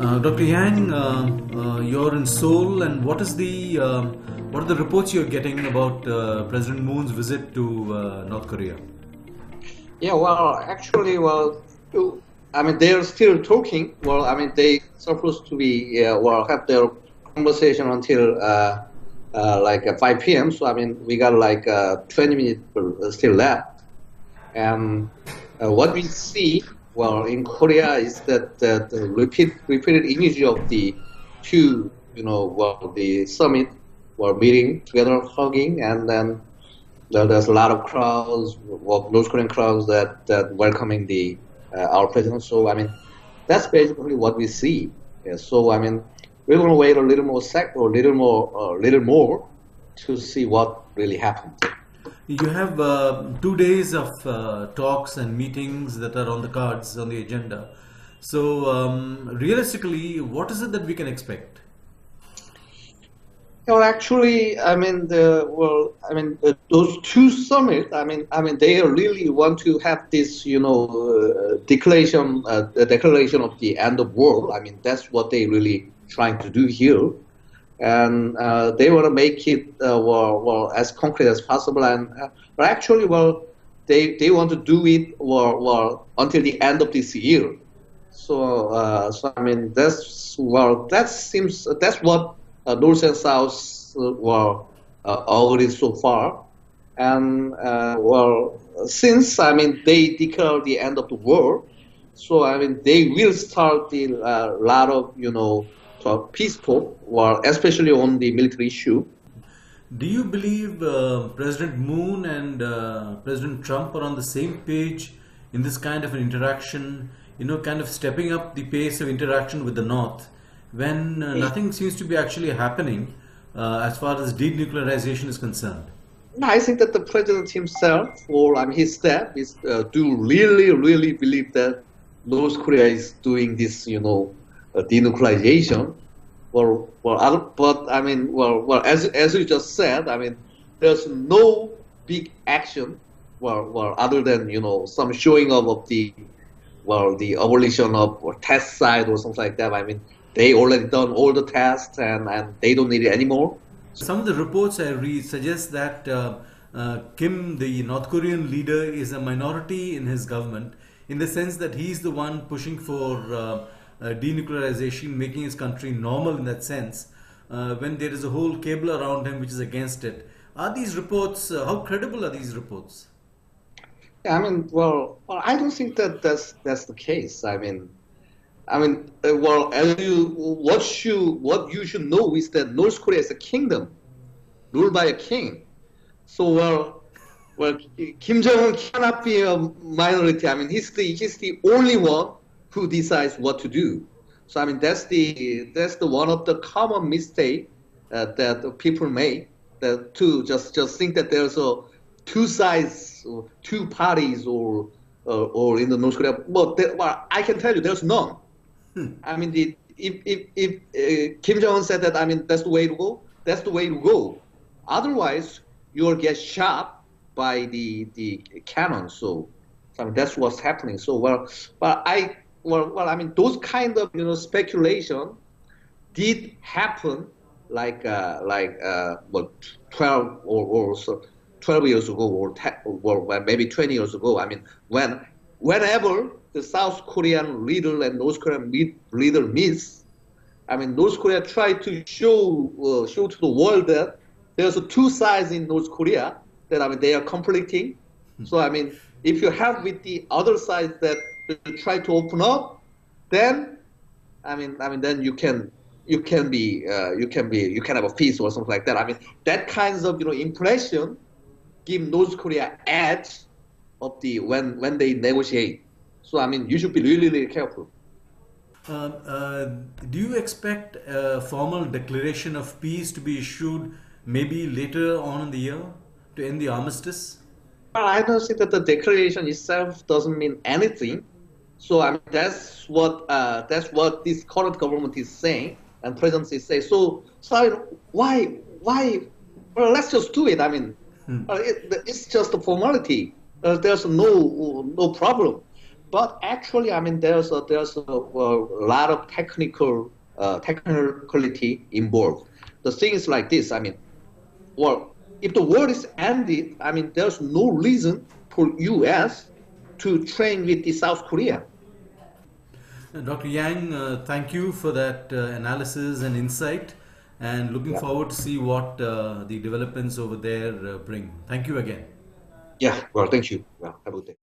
Dr. Yang, you're in Seoul, and what are the reports you're getting about President Moon's visit to North Korea? Yeah, well, actually, I mean, they are still talking. Well, I mean, they supposed to be, have their conversation until like 5 p.m. So, I mean, we got like 20 minutes still left. And what we see, well, in Korea is that the repeated image of the two, the summit, meeting together, hugging, and then there's a lot of crowds, North Korean crowds that welcoming the our president. So I mean, that's basically what we see. Yeah, so I mean, we're going to wait a little more little more to see what really happened. You have 2 days of talks and meetings that are on the cards, on the agenda. So, realistically, what is it that we can expect? Well, actually, I mean, those two summits. I mean, they really want to have this, declaration, the declaration of the end of world. I mean, that's what they really trying to do here, and they want to make it as concrete as possible. And but actually, they want to do it until the end of this year. So I mean, that's what North and South were agreed so far. And since I mean they declared the end of the war, so I mean they will start the lot of peace talk, especially on the military issue. Do you believe President Moon and President Trump are on the same page in this kind of an interaction? Kind of stepping up the pace of interaction with the North, when nothing seems to be actually happening as far as denuclearization is concerned? I think that the president himself, or I mean his staff, is do really believe that North Korea is doing this, denuclearization. But I mean, as you just said, I mean, there's no big action, other than some showing up of the abolition of test site or something like that. I mean, they already done all the tests and they don't need it anymore. Some of the reports I read suggest that Kim, the North Korean leader, is a minority in his government, in the sense that he's the one pushing for denuclearization, making his country normal in that sense, when there is a whole cabal around him which is against it. Are these reports, how credible are these reports? I mean, I don't think that's the case. What you should know is that North Korea is a kingdom ruled by a king. So, Kim Jong Un cannot be a minority. I mean, he's the only one who decides what to do. So, I mean, that's the one of the common mistake that people make, that to just think that there's two sides, or two parties, or in the North Korea. But I can tell you, there's none. I mean, if Kim Jong Un said that, I mean, that's the way to go, that's the way to go. Otherwise, you'll get shot by the cannon. So I mean, that's what's happening. So I mean, those kind of speculation did happen like 12 or so 12 years ago, or maybe 20 years ago. I mean, whenever the South Korean leader and North Korean leader meets, I mean, North Korea tried to show to the world that there's two sides in North Korea, that I mean they are conflicting. So I mean, if you have with the other side that try to open up, then then you can have a peace or something like that. I mean, that kinds of impression give North Korea edge of when they negotiate. So I mean, you should be really careful. Do you expect a formal declaration of peace to be issued maybe later on in the year to end the armistice? Well, I don't think that the declaration itself doesn't mean anything. So I mean, that's what this current government is saying and presidency is saying. So I mean, why? Well, let's just do it. I mean, it's just a formality. There's no problem. But actually, I mean, there's a lot of technicality involved. The thing is like this. I mean, well, if the war is ended, I mean, there's no reason for U.S. to train with the South Korea. Dr. Yang, thank you for that analysis and insight, and looking Yeah. forward to see what the developments over there bring. Thank you again. Yeah. Well, thank you. Well, have a good day.